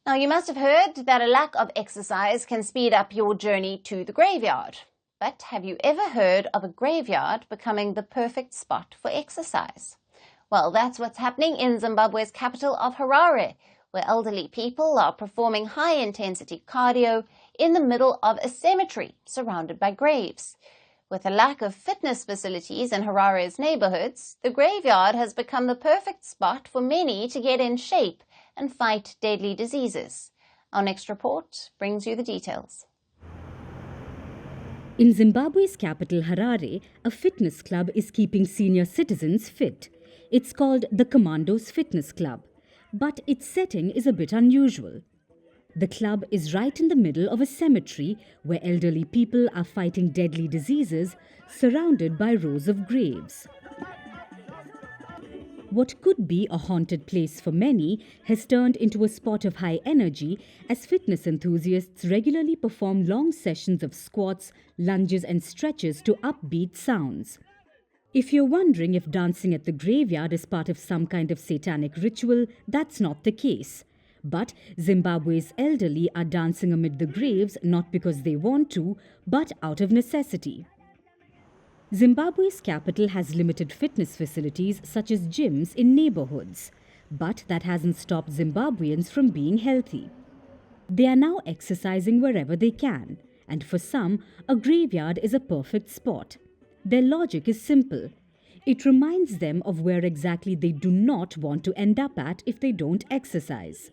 Now, you must have heard that a lack of exercise can speed up your journey to the graveyard. But have you ever heard of a graveyard becoming the perfect spot for exercise? Well, that's what's happening in Zimbabwe's capital of Harare, where elderly people are performing high-intensity cardio in the middle of a cemetery surrounded by graves. With a lack of fitness facilities in Harare's neighbourhoods, the graveyard has become the perfect spot for many to get in shape and fight deadly diseases. Our next report brings you the details. In Zimbabwe's capital, Harare, a fitness club is keeping senior citizens fit. It's called the Commandoes Fitness Club, but its setting is a bit unusual. The club is right in the middle of a cemetery where elderly people are fighting deadly diseases, surrounded by rows of graves. What could be a haunted place for many has turned into a spot of high energy as fitness enthusiasts regularly perform long sessions of squats, lunges and stretches to upbeat sounds. If you're wondering if dancing at the graveyard is part of some kind of satanic ritual, that's not the case. But Zimbabwe's elderly are dancing amid the graves not because they want to, but out of necessity. Zimbabwe's capital has limited fitness facilities such as gyms in neighbourhoods, but that hasn't stopped Zimbabweans from being healthy. They are now exercising wherever they can, and for some, a graveyard is a perfect spot. Their logic is simple. It reminds them of where exactly they do not want to end up at if they don't exercise.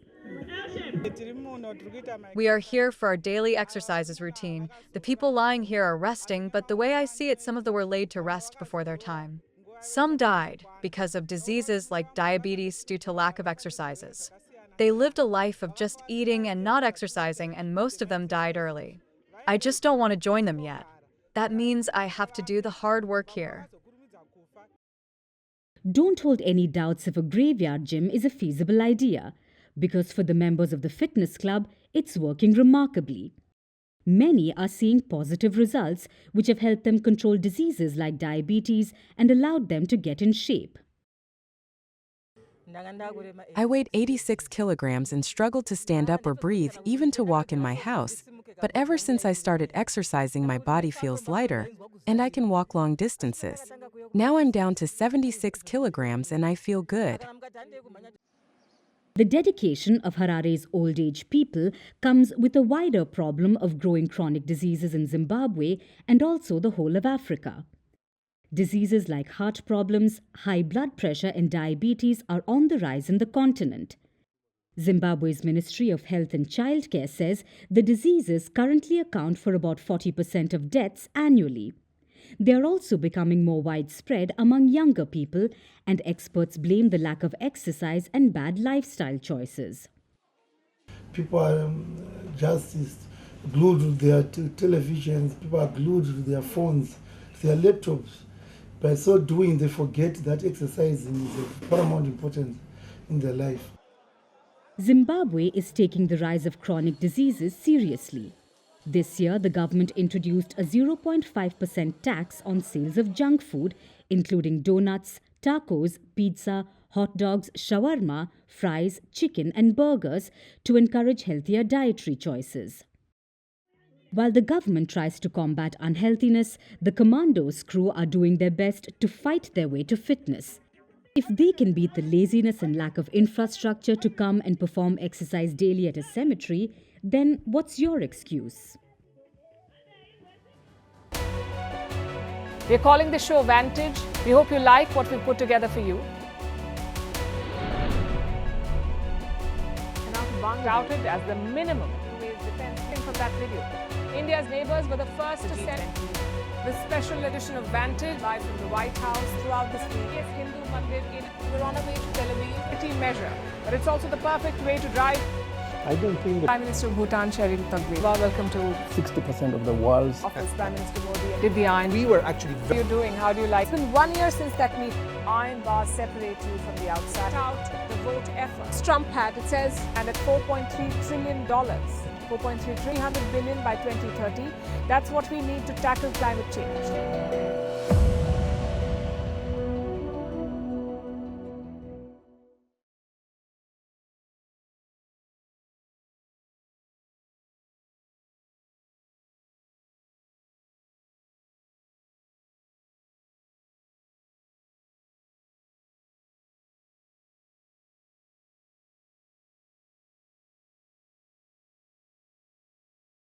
We are here for our daily exercises routine. The people lying here are resting, but the way I see it, some of them were laid to rest before their time. Some died because of diseases like diabetes due to lack of exercises. They lived a life of just eating and not exercising, and most of them died early. I just don't want to join them yet. That means I have to do the hard work here. Don't hold any doubts if a graveyard gym is a feasible idea, because for the members of the fitness club, it's working remarkably. Many are seeing positive results which have helped them control diseases like diabetes and allowed them to get in shape. I weighed 86 kilograms and struggled to stand up or breathe, even to walk in my house. But ever since I started exercising, my body feels lighter, and I can walk long distances. Now I'm down to 76 kilograms and I feel good. The dedication of Harare's old-age people comes with a wider problem of growing chronic diseases in Zimbabwe and also the whole of Africa. Diseases like heart problems, high blood pressure and diabetes are on the rise in the continent. Zimbabwe's Ministry of Health and Childcare says the diseases currently account for about 40% of deaths annually. They are also becoming more widespread among younger people, and experts blame the lack of exercise and bad lifestyle choices. People are just glued to their televisions, people are glued to their phones, their laptops. By so doing, they forget that exercising is of paramount importance in their life. Zimbabwe is taking the rise of chronic diseases seriously. This year, the government introduced a 0.5% tax on sales of junk food, including donuts, tacos, pizza, hot dogs, shawarma, fries, chicken and burgers to encourage healthier dietary choices. While the government tries to combat unhealthiness, the Commandoes crew are doing their best to fight their way to fitness. If they can beat the laziness and lack of infrastructure to come and perform exercise daily at a cemetery, then what's your excuse? We're calling the show Vantage. We hope you like what we put together for you. Touted as the minimum defense from that video. India's neighbours were the first to send the special edition of Vantage live from the White House throughout this week. Yes, Hindu Mandir we're on our way to Tel Aviv. Measure, but it's also the perfect way to drive. I don't think that Prime Minister of Bhutan, Sherin Tagwe. Welcome to 60% of the world's office. Prime Minister Modi did the iron. We were actually How are you doing? How do you like? It's been 1 year since that meeting. Iron bars separate you from the outside. Out the vote efforts. Trump had, it says, and at $4.3 trillion. 300 billion by 2030. That's what we need to tackle climate change.